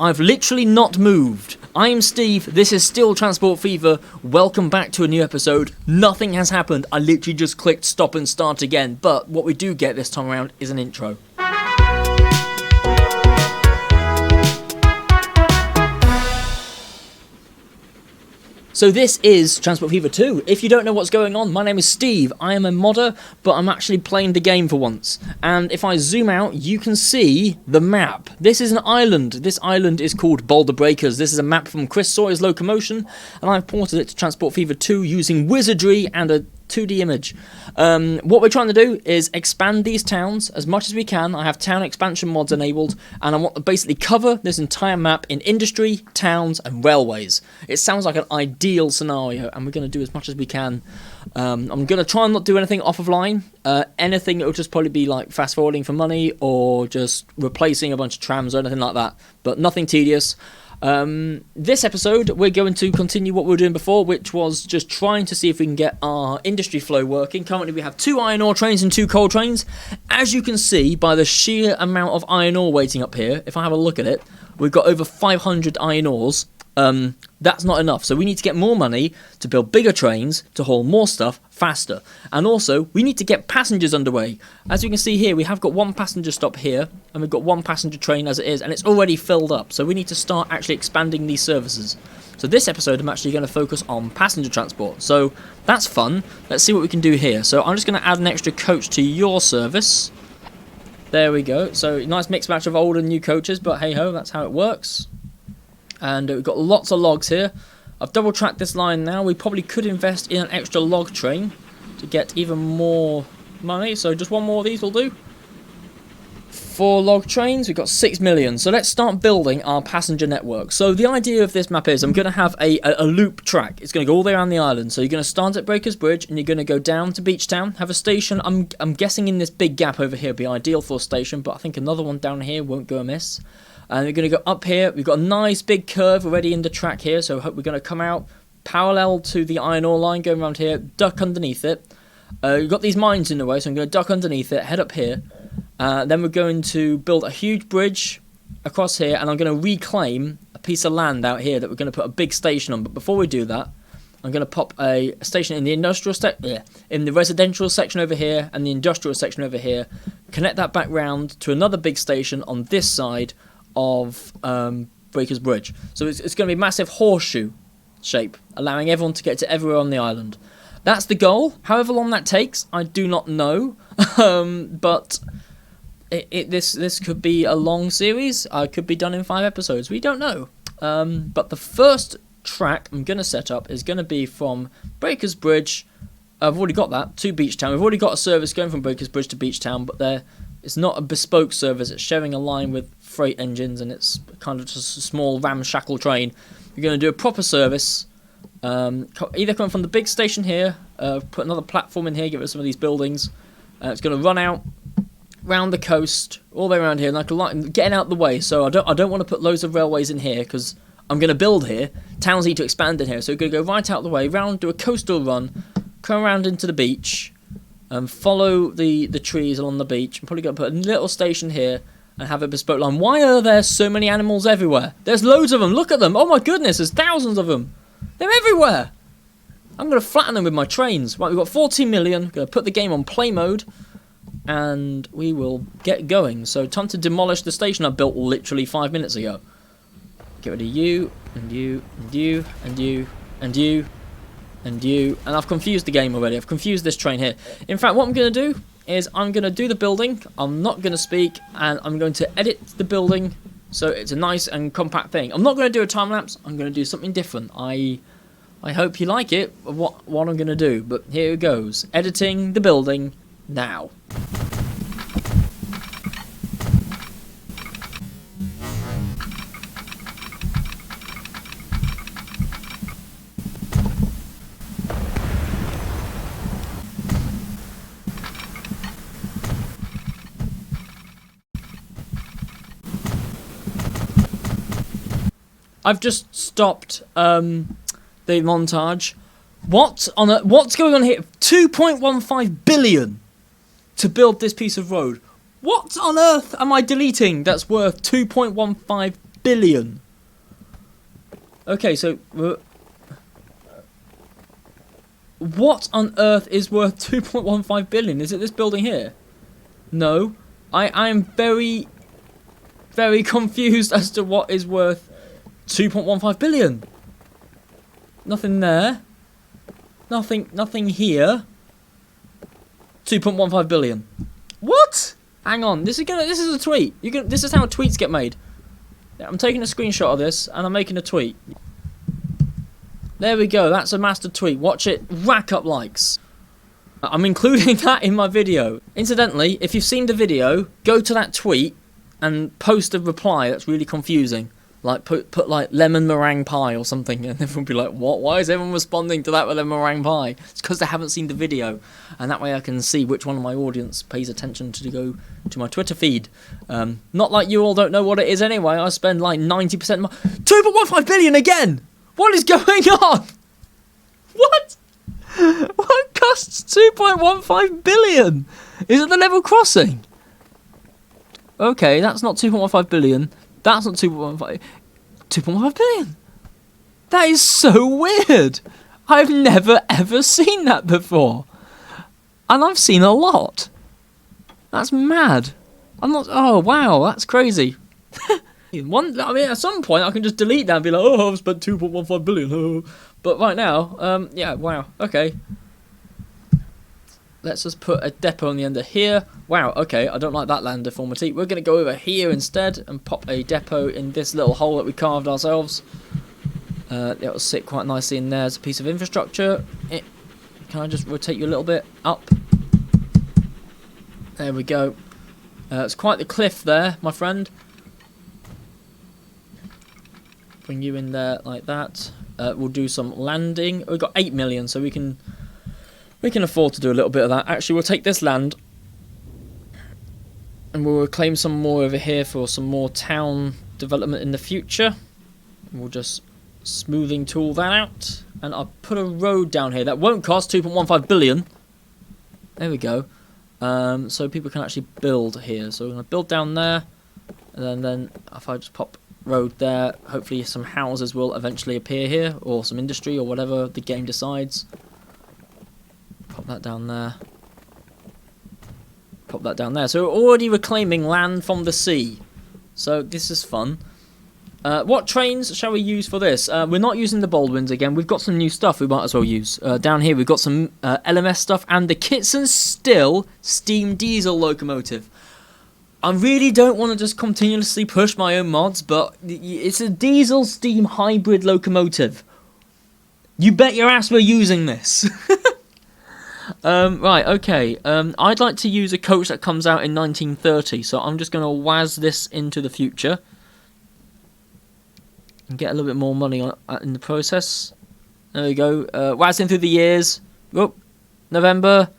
I've literally not moved. I am Steve, this is still Transport Fever, welcome back to a new episode. Nothing has happened, I literally just clicked stop and start again, but what we do get this time around is an intro. So this is Transport Fever 2. If you don't know what's going on, my name is Steve. I am a modder, but I'm actually playing the game for once. And if I zoom out, you can see the map. This is an island. This island is called Boulder Breakers. This is a map from Chris Sawyer's Locomotion, and I've ported it to Transport Fever 2 using wizardry and a 2D image. What we're trying to do is expand these towns as much as we can. I have town expansion mods enabled, and I want to basically cover this entire map in industry, towns, and railways. It sounds like an ideal scenario, and we're going to do as much as we can. I'm going to try and not do anything off of line. Anything that will just probably be like fast forwarding for money, or just replacing a bunch of trams or anything like that, but nothing tedious. This episode, we're going to continue what we were doing before, which was just trying to see if we can get our industry flow working. Currently, we have 2 iron ore trains and 2 coal trains. As you can see by the sheer amount of iron ore waiting up here, if I have a look at it, we've got over 500 iron ores. That's not enough, so we need to get more money to build bigger trains to haul more stuff faster, and also we need to get passengers underway. As you can see here, we have got 1 passenger stop here, and we've got 1 passenger train as it is, and it's already filled up, so we need to start actually expanding these services. So this episode I'm actually going to focus on passenger transport, so that's fun. Let's see what we can do here. So I'm just going to add an extra coach to your service. There we go. So nice mixed match of old and new coaches, but hey ho, that's how it works. And we've got lots of logs here. I've double tracked this line now. We probably could invest in an extra log train to get even more money. So just 1 more of these will do. 4 log trains. We've got 6 million. So let's start building our passenger network. So the idea of this map is I'm going to have a loop track. It's going to go all the way around the island. So you're going to start at Breakers Bridge and you're going to go down to Beachtown. Have a station. I'm guessing in this big gap over here would be ideal for a station, but I think another one down here won't go amiss. And we're going to go up here. We've got a nice big curve already in the track here, so I hope we're going to come out parallel to the iron ore line going around here, duck underneath it. We've got these mines in the way, so I'm going to duck underneath it, head up here. Then we're going to build a huge bridge across here, and I'm going to reclaim a piece of land out here that we're going to put a big station on. But before we do that, I'm going to pop a station in the in the residential section over here and the industrial section over here. Connect that back round to another big station on this side of Breakers Bridge. So it's going to be a massive horseshoe shape, allowing everyone to get to everywhere on the island. That's the goal. However long that takes, I do not know. But this could be a long series. I could be done in 5 episodes. We don't know. But the first track I'm going to set up is going to be from Breakers Bridge. I've already got that to Beachtown. We've already got a service going from Breakers Bridge to Beachtown, but it's not a bespoke service. It's sharing a line with freight engines, and it's kind of just a small ramshackle train. We're going to do a proper service, either coming from the big station here, put another platform in here, give it some of these buildings. It's going to run out round the coast, all the way around here, like a line, getting out the way. So I don't want to put loads of railways in here because I'm going to build here. Towns need to expand in here, so we're going to go right out the way, round, do a coastal run, come around into the beach, and follow the trees along the beach. I'm probably going to put a little station here and have a bespoke line. Why are there so many animals everywhere? There's loads of them. Look at them. Oh my goodness, there's thousands of them. They're everywhere. I'm going to flatten them with my trains. Right, we've got 14 million. Going to put the game on play mode, and we will get going. So time to demolish the station I built literally 5 minutes ago. Get rid of you, and you, and you, and you, and you, and you. And I've confused the game already. I've confused this train here. In fact, what I'm going to do is I'm going to do the building. I'm not going to speak, and I'm going to edit the building so it's a nice and compact thing. I'm not going to do a time lapse. I'm going to do something different. I hope you like it, what I'm going to do. But here it goes. Editing the building now. I've just stopped the montage. What's going on here? 2.15 billion to build this piece of road. What on earth am I deleting that's worth 2.15 billion. Okay, so what on earth is worth 2.15 billion? Is it this building here? No. I am very, very confused as to what is worth 2.15 billion. Nothing there. Nothing here. 2.15 billion. What? Hang on. This is a tweet. This is how tweets get made. I'm taking a screenshot of this and I'm making a tweet. There we go. That's a master tweet. Watch it rack up likes. I'm including that in my video. Incidentally, if you've seen the video, go to that tweet and post a reply that's really confusing. Like put like lemon meringue pie or something, and everyone will be like, what? Why is everyone responding to that with lemon meringue pie? It's because they haven't seen the video, and that way I can see which one of my audience pays attention to go to my Twitter feed. Not like you all don't know what it is anyway. I spend like 90% more. 2.15 billion again. What is going on? What? What costs 2.15 billion? Is it the level crossing? Okay, that's not 2.15 billion. That's not 2.15 billion. That is so weird. I've never ever seen that before. And I've seen a lot. That's mad. Oh wow, that's crazy. I mean, at some point I can just delete that and be like, oh, I've spent 2.15 billion. But right now, yeah, wow, okay. Let's just put a depot on the end of here. Wow, okay, I don't like that land deformity. We're going to go over here instead and pop a depot in this little hole that we carved ourselves. It'll sit quite nicely in there as a piece of infrastructure. Can I just rotate you a little bit up? There we go. It's quite the cliff there, my friend. Bring you in there like that. We'll do some landing. We've got 8 million, so we can afford to do a little bit of that. Actually, we'll take this land and we'll reclaim some more over here for some more town development in the future. We'll just smoothing tool that out, and I'll put a road down here that won't cost 2.15 billion. There we go. So people can actually build here. So we're going to build down there, and then if I just pop road there, hopefully some houses will eventually appear here, or some industry, or whatever the game decides. Pop that down there. Pop that down there. So we're already reclaiming land from the sea. So this is fun. What trains shall we use for this? We're not using the Baldwins again. We've got some new stuff we might as well use. Down here we've got some LMS stuff and the Kitson Still steam diesel locomotive. I really don't want to just continuously push my own mods, but it's a diesel steam hybrid locomotive. You bet your ass we're using this. Right, okay. I'd like to use a coach that comes out in 1930, so I'm just going to waz this into the future and get a little bit more money on in the process. There we go. Wazzing through the years. Oh, November.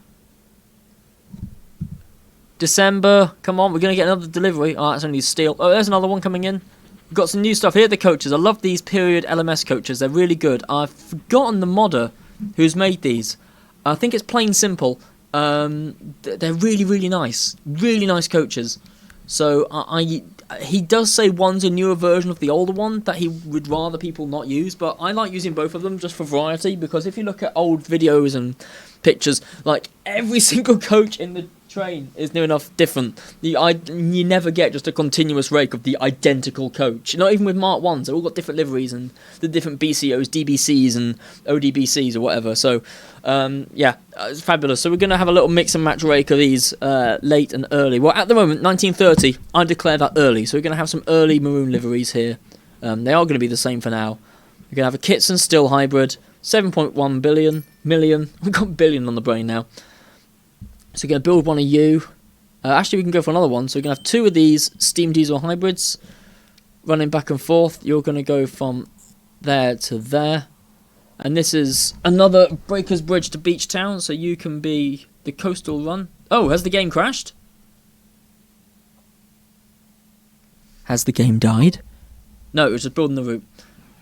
December. Come on, we're going to get another delivery. Oh, that's only steel. Oh, there's another one coming in. We've got some new stuff. Here are the coaches. I love these period LMS coaches. They're really good. I've forgotten the modder who's made these. I think it's Plain Simple. They're really, really nice. Really nice coaches. So he does say one's a newer version of the older one that he would rather people not use, but I like using both of them just for variety, because if you look at old videos and pictures, like every single coach in the train is new enough different. You never get just a continuous rake of the identical coach. Not even with Mark 1s, they've all got different liveries and the different BCOs, DBCs and ODBCs or whatever. So yeah, it's fabulous. So we're going to have a little mix and match rake of these late and early. Well, at the moment, 1930, I declare that early. So we're going to have some early maroon liveries here. They are going to be the same for now. We're going to have a Kitson Still hybrid, 7.1 million. We've got billion on the brain now. So we're going to build one of you. Actually, we can go for another one. So we're going to have two of these steam diesel hybrids running back and forth. You're going to go from there to there. And this is another Breakers Bridge to Beach Town. So you can be the coastal run. Oh, has the game crashed? Has the game died? No, it was just building the route.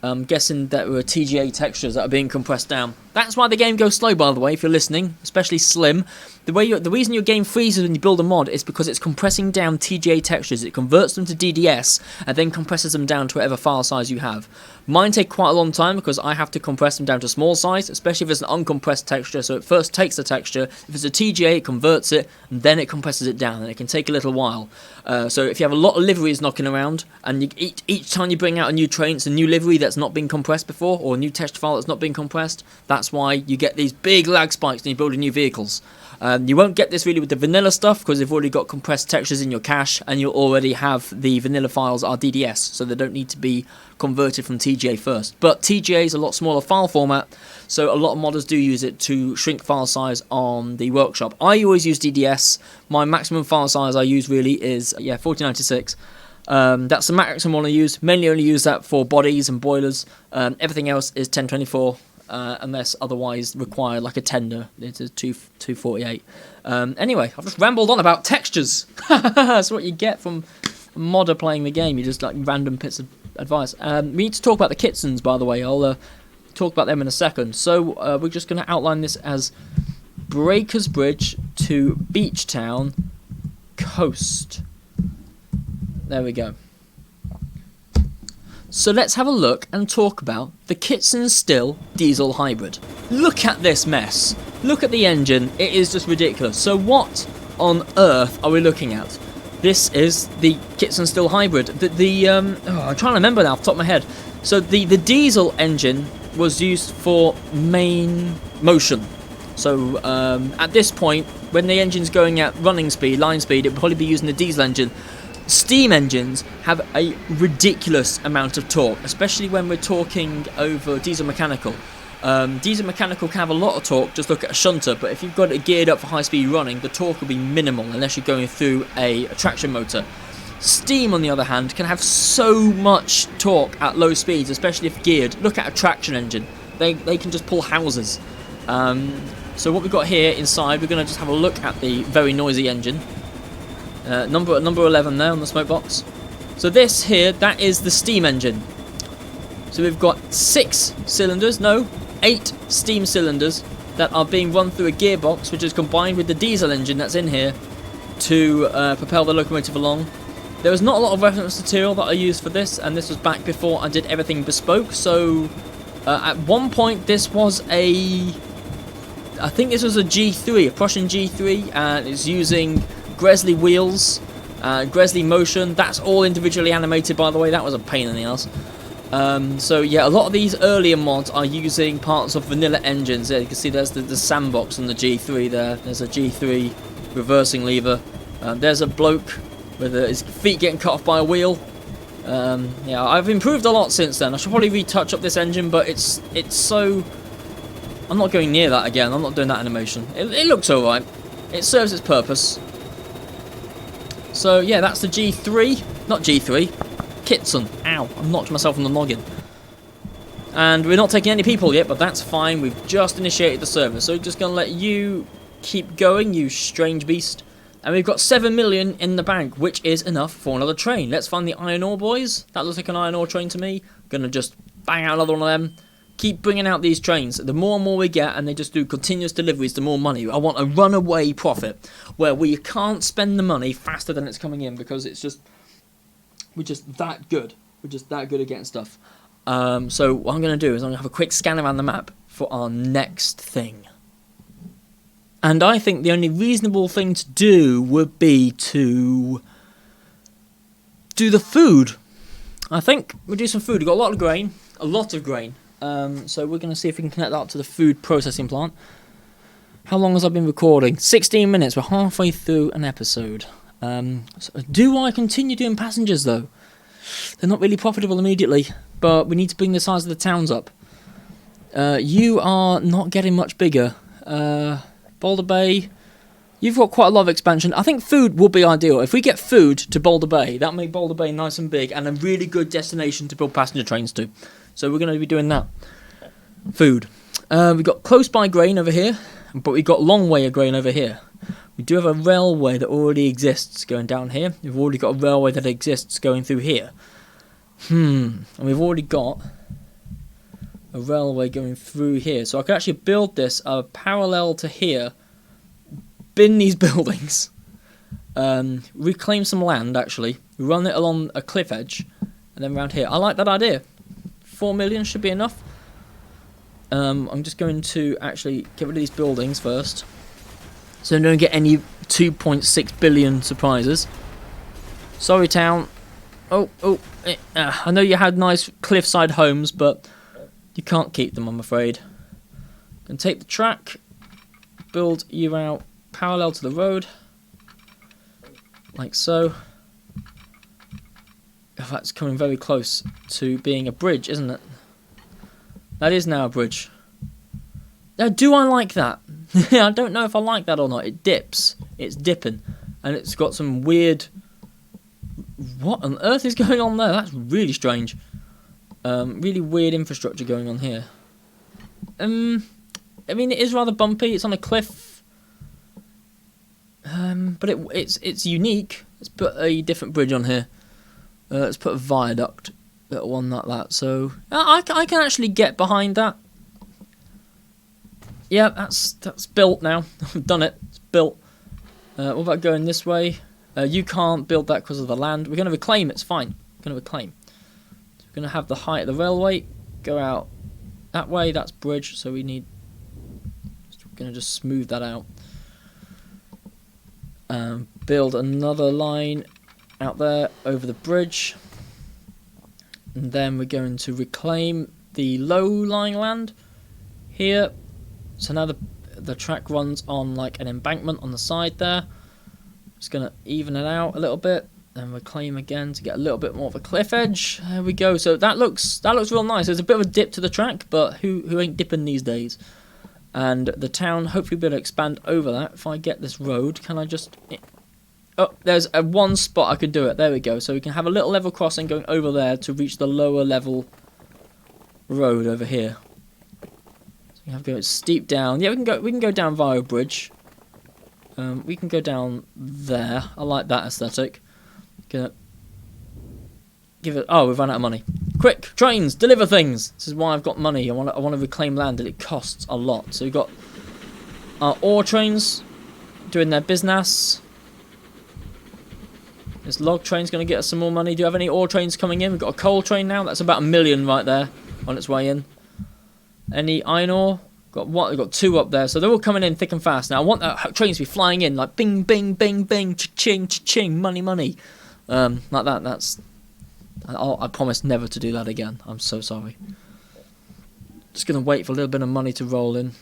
I'm guessing that were TGA textures that are being compressed down. That's why the game goes slow, by the way, if you're listening, especially Slim. The reason your game freezes when you build a mod is because it's compressing down TGA textures. It converts them to DDS and then compresses them down to whatever file size you have. Mine take quite a long time because I have to compress them down to small size, especially if it's an uncompressed texture. So it first takes the texture. If it's a TGA, it converts it, and then it compresses it down, and it can take a little while. So if you have a lot of liveries knocking around, and each time you bring out a new train, it's a new livery that's not been compressed before, or a new texture file that's not been compressed, that's why you get these big lag spikes when you're building new vehicles. You won't get this really with the vanilla stuff because you've already got compressed textures in your cache, and you'll already have the vanilla files are DDS, so they don't need to be converted from TGA first. But TGA is a lot smaller file format, so a lot of modders do use it to shrink file size on the workshop. I always use DDS. My maximum file size I use really is 4096. That's the maximum one I use. Mainly only use that for bodies and boilers. Everything else is 1024. Unless otherwise required, like a tender, it's a 248. Anyway, I've just rambled on about textures. That's what you get from a modder playing the game. You just like random bits of advice. We need to talk about the Kitsons, by the way. I'll talk about them in a second. So we're just going to outline this as Breakers Bridge to Beach Town Coast. There we go. So let's have a look and talk about the Kitson Still diesel hybrid. Look at this mess. Look at the engine. It is just ridiculous. So what on earth are we looking at? This is the Kitson Still hybrid. I'm trying to remember now off the top of my head. So the diesel engine was used for main motion. So at this point, when the engine's going at running speed, line speed, it would probably be using the diesel engine. Steam engines have a ridiculous amount of torque, especially when we're talking over diesel mechanical. Diesel mechanical can have a lot of torque, just look at a shunter, but if you've got it geared up for high speed running, the torque will be minimal unless you're going through a traction motor. Steam, on the other hand, can have so much torque at low speeds, especially if geared. Look at a traction engine. They can just pull houses. So what we've got here inside, we're going to just have a look at the very noisy engine. Number 11 there on the smoke box. So this here, that is the steam engine. So we've got 8 steam cylinders that are being run through a gearbox, which is combined with the diesel engine that's in here to propel the locomotive along. There was not a lot of reference material that I used for this, and this was back before I did everything bespoke. So at one point this was I think this was a G3, a Prussian G3, and it's using Gresley wheels, Gresley motion. That's all individually animated, by the way. That was a pain in the ass. So yeah, a lot of these earlier mods are using parts of vanilla engines. There you can see there's the sandbox on the G3 there. There's a G3 reversing lever. There's a bloke with his feet getting cut off by a wheel. Yeah, I've improved a lot since then. I should probably retouch up this engine, but it's so... I'm not going near that again. I'm not doing that animation. It looks alright. It serves its purpose. So yeah, that's the G3, not G3, Kitson. Ow, I knocked myself on the noggin. And we're not taking any people yet, but that's fine. We've just initiated the server, so we're just going to let you keep going, you strange beast. And we've got 7 million in the bank, which is enough for another train. Let's find the iron ore boys. That looks like an iron ore train to me. Gonna just bang out another one of them. Keep bringing out these trains. The more and more we get, and they just do continuous deliveries, the more money. I want a runaway profit, where we can't spend the money faster than it's coming in, because we're just that good. We're just that good at getting stuff. So what I'm going to do is I'm going to have a quick scan around the map for our next thing. And I think the only reasonable thing to do would be to do the food. I think we'll do some food. We've got a lot of grain. So we're going to see if we can connect that up to the food processing plant. How long has I been recording? 16 minutes. We're halfway through an episode. So do I continue doing passengers, though? They're not really profitable immediately, but we need to bring the size of the towns up. You are not getting much bigger. Boulder Bay, you've got quite a lot of expansion. I think food will be ideal. If we get food to Boulder Bay, that'll make Boulder Bay nice and big and a really good destination to build passenger trains to. So we're going to be doing that. Food. We've got close by grain over here, but we've got long way of grain over here. We do have a railway that already exists going down here. We've already got a railway that exists going through here. And we've already got a railway going through here. So I could actually build this parallel to here, bin these buildings, reclaim some land actually, run it along a cliff edge, and then around here. I like that idea. 4 million should be enough. I'm just going to actually get rid of these buildings first, so I don't get any 2.6 billion surprises. Sorry, town. I know you had nice cliffside homes, but you can't keep them, I'm afraid. And take the track, build you out parallel to the road, like so. Oh, that's coming very close to being a bridge, isn't it? That is now a bridge. Now, do I like that? I don't know if I like that or not. It dips. It's dipping. And it's got some weird... What on earth is going on there? That's really strange. Really weird infrastructure going on here. I mean, it is rather bumpy. It's on a cliff. But it's unique. Let's put a different bridge on here. Let's put a viaduct. Little one like that. So I can actually get behind that. Yeah, that's built now. I've done it. It's built. What about going this way? You can't build that because of the land. We're going to reclaim it. It's fine. We're going to reclaim. So we're going to have the height of the railway go out that way. That's bridge. So we need. We're going to just smooth that out. Build another line out there over the bridge. And then we're going to reclaim the low-lying land here. So now the track runs on like an embankment on the side there. Just going to even it out a little bit. Then reclaim again to get a little bit more of a cliff edge. There we go. So that looks real nice. There's a bit of a dip to the track, but who ain't dipping these days? And the town hopefully will be able to expand over that. If I get this road, can I just... Oh, there's one spot I could do it. There we go. So we can have a little level crossing going over there to reach the lower level road over here. So we have to go steep down. Yeah, we can go down via a bridge. We can go down there. I like that aesthetic. Gonna give it. Oh, we've run out of money. Quick, trains, deliver things. This is why I've got money. I want to reclaim land, and it costs a lot. So we've got our ore trains doing their business. This log train's going to get us some more money. Do you have any ore trains coming in? We've got a coal train now. That's about 1 million right there on its way in. Any iron ore? Got what? We've got 2 up there. So they're all coming in thick and fast. Now I want that trains to be flying in like bing, bing, bing, bing, cha-ching, cha-ching, money, money. Like that. That's... I promise never to do that again. I'm so sorry. Just going to wait for a little bit of money to roll in.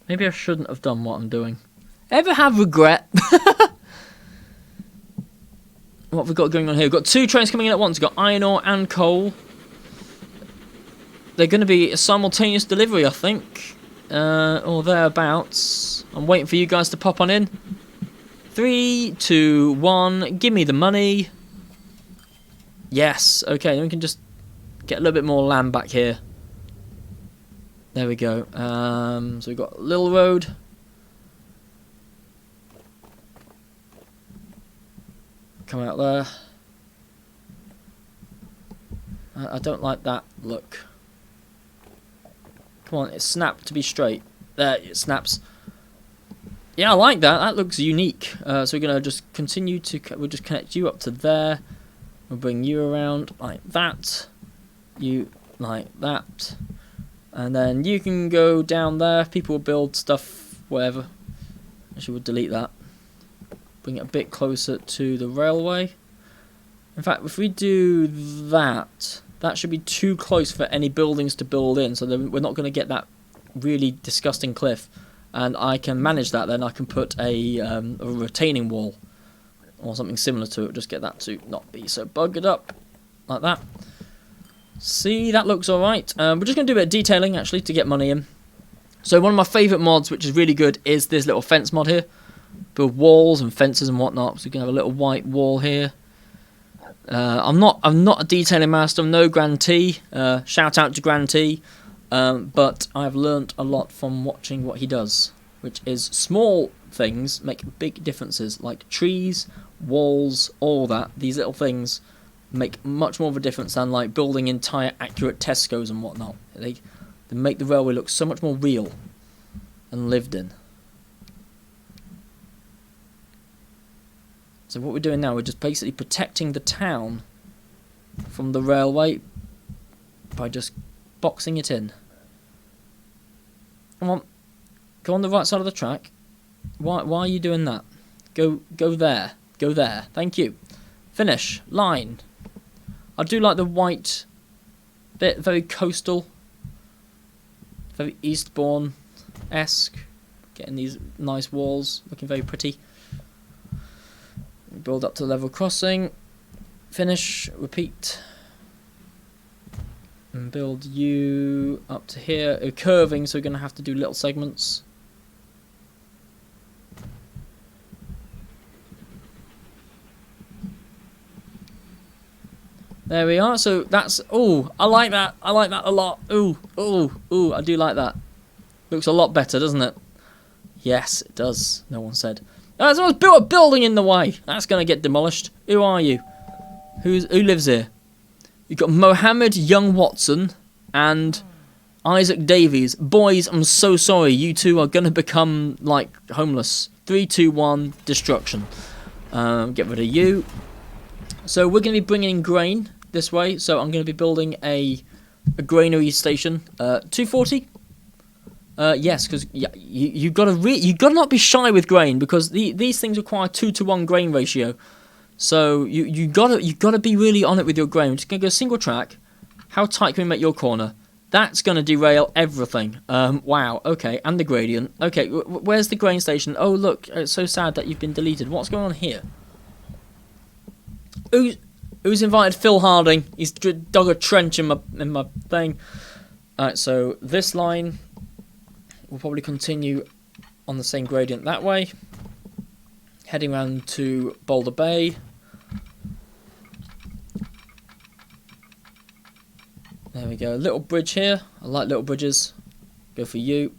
Maybe I shouldn't have done what I'm doing. Ever have regret? What have we got going on here? We've got 2 trains coming in at once. We've got iron ore and coal. They're going to be a simultaneous delivery, I think. Or thereabouts. I'm waiting for you guys to pop on in. 3, 2, 1. Give me the money. Yes. Okay, then we can just get a little bit more land back here. There we go. So we've got a little road. Come out there. I don't like that look. Come on, it snapped to be straight. There, it snaps. Yeah, I like that. That looks unique. So we're going to just continue to... We'll just connect you up to there. We'll bring you around like that. You like that. And then you can go down there. People will build stuff, whatever. Actually, we'll delete that. Bring it a bit closer to the railway. In fact, if we do that, that should be too close for any buildings to build in. So then we're not going to get that really disgusting cliff. And I can manage that then. I can put a retaining wall or something similar to it. Just get that to not be so buggered up like that. See, that looks alright. We're just going to do a bit of detailing actually to get money in. So one of my favourite mods, which is really good, is this little fence mod here. Build walls and fences and whatnot. So you can have a little white wall here. I'm not a detailing master. I'm no Grand T. Shout out to Grand T. But I've learnt a lot from watching what he does. which is small things make big differences, like trees, walls, all that. These little things make much more of a difference than like building entire accurate Tesco's and whatnot. They make the railway look so much more real and lived in. So what we're doing now, we're just basically protecting the town from the railway by just boxing it in. Come on, go on the right side of the track. Why are you doing that? Go there, go there. Thank you. Finish line. I do like the white bit, very coastal, very Eastbourne-esque. Getting these nice walls, looking very pretty. Build up to level crossing. Finish, repeat. And build you up to here. Curving, so we're going to have to do little segments. There we are. So that's... Oh, I like that. I like that a lot. Ooh, I do like that. Looks a lot better, doesn't it? Yes, it does. No one said. Oh, someone's built a building in the way. That's going to get demolished. Who are you? Who lives here? You've got Mohammed Young Watson and Isaac Davies. Boys, I'm so sorry. You two are going to become, like, homeless. 3, 2, 1, destruction. Get rid of you. So we're going to be bringing in grain this way. So I'm going to be building a granary station. 240? Yes, because you gotta not be shy with grain, because these things require 2-to-1 grain ratio. So you gotta be really on it with your grain. We're just gonna go single track. How tight can we make your corner? That's gonna derail everything. Wow. Okay, and the gradient. Okay, where's the grain station? Oh look, it's so sad that you've been deleted. What's going on here? Who's invited Phil Harding? He's dug a trench in my thing. Alright, so this line. We'll probably continue on the same gradient that way. Heading round to Boulder Bay. There we go. A little bridge here. I like little bridges. Go for you.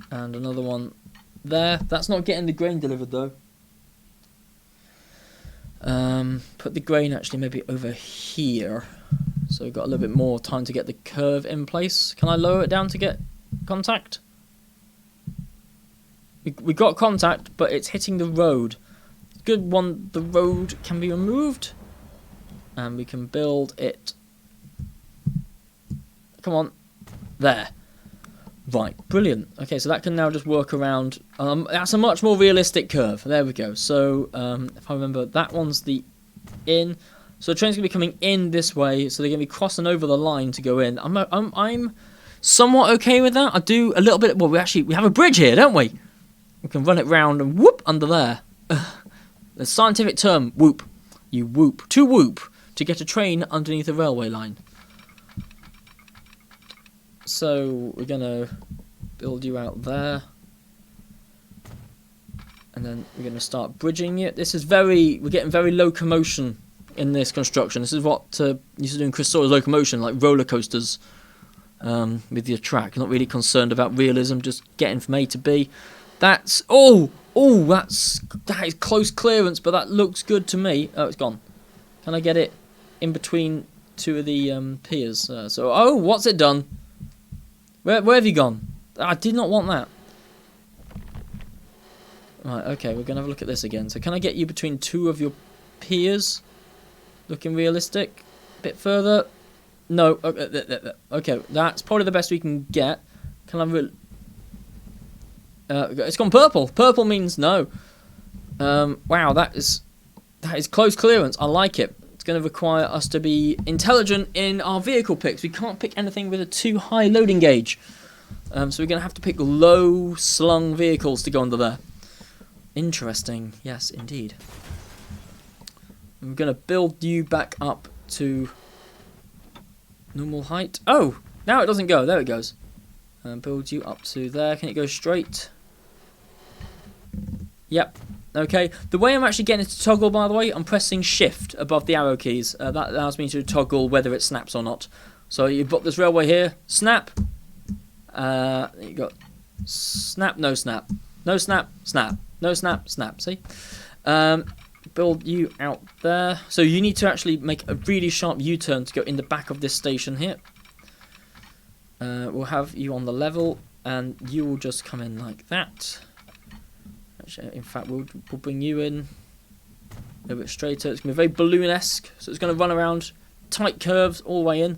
And another one there. That's not getting the grain delivered though. Put the grain actually maybe over here. So we've got a little bit more time to get the curve in place. Can I lower it down to get contact? We got contact, but it's hitting the road. Good one, the road can be removed. And we can build it. Come on. There. Right, brilliant. Okay, so that can now just work around. That's a much more realistic curve. There we go. So, if I remember, that one's the in. So the train's going to be coming in this way, so they're going to be crossing over the line to go in. I'm somewhat okay with that. I do a little bit... Well, we have a bridge here, don't we? We can run it round and whoop under there. The scientific term, whoop. You whoop. To whoop. To get a train underneath a railway line. So we're going to build you out there. And then we're going to start bridging it. This is we're getting very locomotion in this construction. This is what used to do in Chris Sawyer's Locomotion, like roller coasters with your track. You're not really concerned about realism, just getting from A to B. That's that is close clearance, but that looks good to me. Oh, it's gone. Can I get it in between two of the piers? What's it done? Where have you gone? I did not want that. Right, okay, we're gonna have a look at this again. So can I get you between two of your piers? Looking realistic. A bit further. No. Okay, that's probably the best we can get. Can I... it's gone purple. Purple means no. Wow, that is close clearance. I like it. It's going to require us to be intelligent in our vehicle picks. We can't pick anything with a too high loading gauge. So we're going to have to pick low slung vehicles to go under there. Interesting. Yes, indeed. I'm going to build you back up to normal height. Oh, now it doesn't go. There it goes. Build you up to there. Can it go straight? Yep. Okay. The way I'm actually getting it to toggle, by the way, I'm pressing shift above the arrow keys. That allows me to toggle whether it snaps or not. So you've got this railway here. Snap. You got Snap, no snap. No snap, snap. No snap, snap. See? Build you out there. So you need to actually make a really sharp U-turn to go in the back of this station here. We'll have you on the level, and you will just come in like that. Actually, in fact, we'll bring you in a bit straighter. It's going to be very balloon-esque, so it's going to run around tight curves all the way in,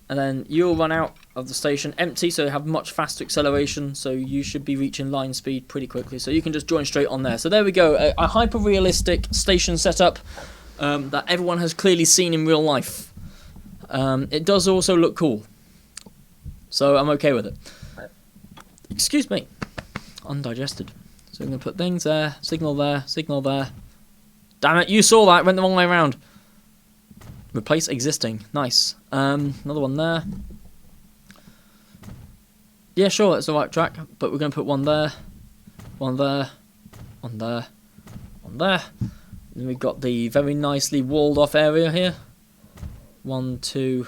and then you'll run out of the station empty, so you have much faster acceleration, so you should be reaching line speed pretty quickly. So you can just join straight on there. So there we go, a hyper-realistic station setup that everyone has clearly seen in real life. It does also look cool, so I'm okay with it. Excuse me, undigested. So I'm going to put things there, signal there, signal there. Damn it, you saw that, went the wrong way around. Replace existing, nice. Another one there. Yeah, sure, that's the right track, but we're going to put one there, one there, one there, one there. Then we've got the very nicely walled off area here. 1, 2,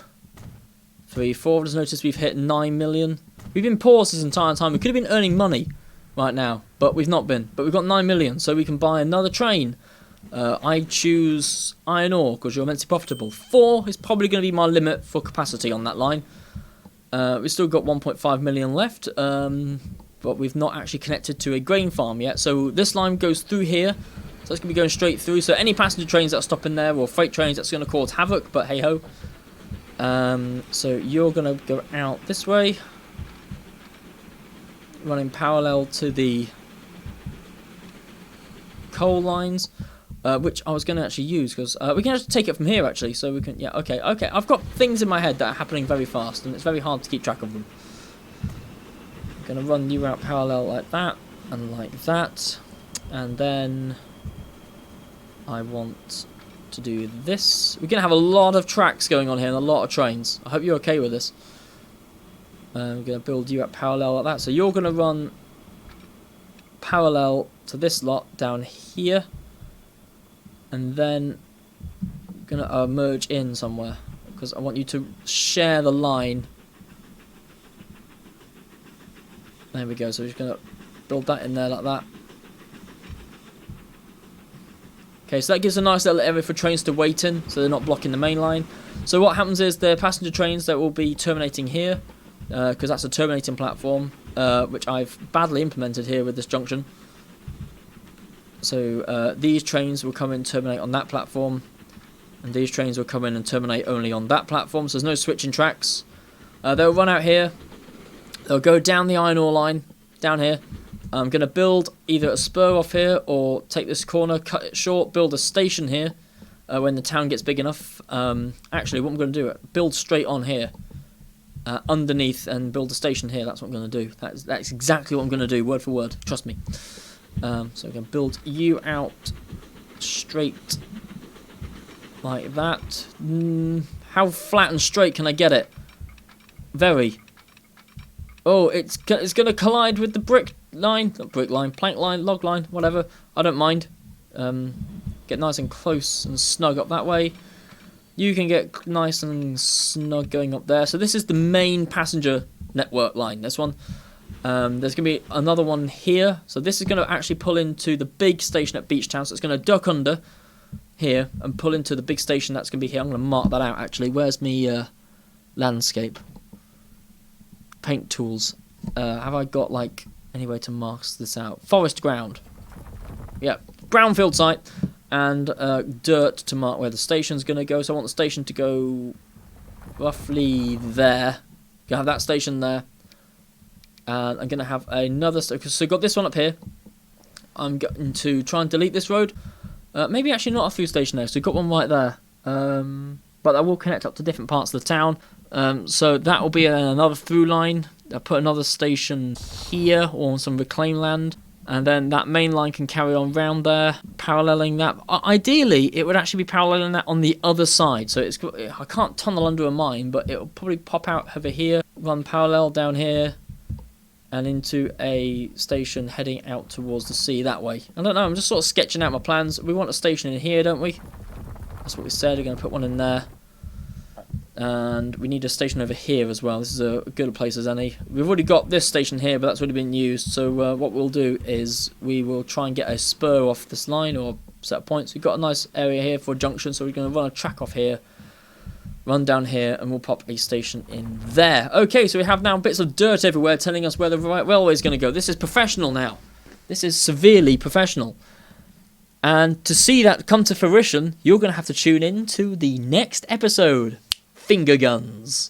3, 4. Just notice we've hit 9 million. We've been paused this entire time. We could have been earning money right now, but we've not been. But we've got 9 million, so we can buy another train. I choose iron ore because you're immensely profitable. 4 is probably going to be my limit for capacity on that line. We've still got 1.5 million left, but we've not actually connected to a grain farm yet. So this line goes through here, so it's going to be going straight through. So any passenger trains that are stopping there or freight trains, that's going to cause havoc, but hey ho. So you're going to go out this way, running parallel to the coal lines. Which I was going to actually use, because we can just take it from here, actually, so we can, yeah, okay, I've got things in my head that are happening very fast, and it's very hard to keep track of them. I'm going to run you out parallel like that, and like that, and then I want to do this. We're going to have a lot of tracks going on here, and a lot of trains. I hope you're okay with this. I'm going to build you out parallel like that, so you're going to run parallel to this lot down here. And then I'm going to merge in somewhere, because I want you to share the line. There we go, so we're just going to build that in there like that. Okay, so that gives a nice little area for trains to wait in, so they're not blocking the main line. So what happens is the passenger trains that will be terminating here, because that's a terminating platform, which I've badly implemented here with this junction. So these trains will come in and terminate on that platform, and these trains will come in and terminate only on that platform, so there's no switching tracks. They'll run out here, they'll go down the iron ore line, down here. I'm going to build either a spur off here, or take this corner, cut it short, build a station here, when the town gets big enough. Actually, what I'm going to do, build straight on here, underneath, and build a station here. That's what I'm going to do. That's exactly what I'm going to do, word for word, trust me. So we're going to build you out straight like that. How flat and straight can I get it? Very. Oh, it's going to collide with the brick line, not brick line, plank line, log line, whatever. I don't mind. Get nice and close and snug up that way. You can get nice and snug going up there. So this is the main passenger network line, this one. There's going to be another one here. So this is going to actually pull into the big station at Beachtown. So it's going to duck under here and pull into the big station that's going to be here. I'm going to mark that out, actually. Where's me landscape? Paint tools. Have I got, like, any way to mark this out? Forest ground. Yeah, brownfield site. And dirt to mark where the station's going to go. So I want the station to go roughly there. You have that station there. And I'm going to have another... So I've got this one up here. I'm going to try and delete this road. Maybe actually not a through station there. So we've got one right there. But that will connect up to different parts of the town. So that will be another through line. I'll put another station here or some reclaimed land. And then that main line can carry on round there, paralleling that. Ideally, it would actually be paralleling that on the other side. So I can't tunnel under a mine, but it'll probably pop out over here, run parallel down here, and into a station heading out towards the sea that way. I don't know, I'm just sort of sketching out my plans. We want a station in here, don't we? That's what we said, we're going to put one in there. And we need a station over here as well. This is a good place as any. We've already got this station here, but that's already been used. So what we'll do is we will try and get a spur off this line or set of points. We've got a nice area here for a junction, so we're going to run a track off here, run down here, and we'll pop a station in there. Okay, so we have now bits of dirt everywhere telling us where the railway is going to go. This is professional now. This is severely professional. And to see that come to fruition, you're going to have to tune in to the next episode. Finger guns.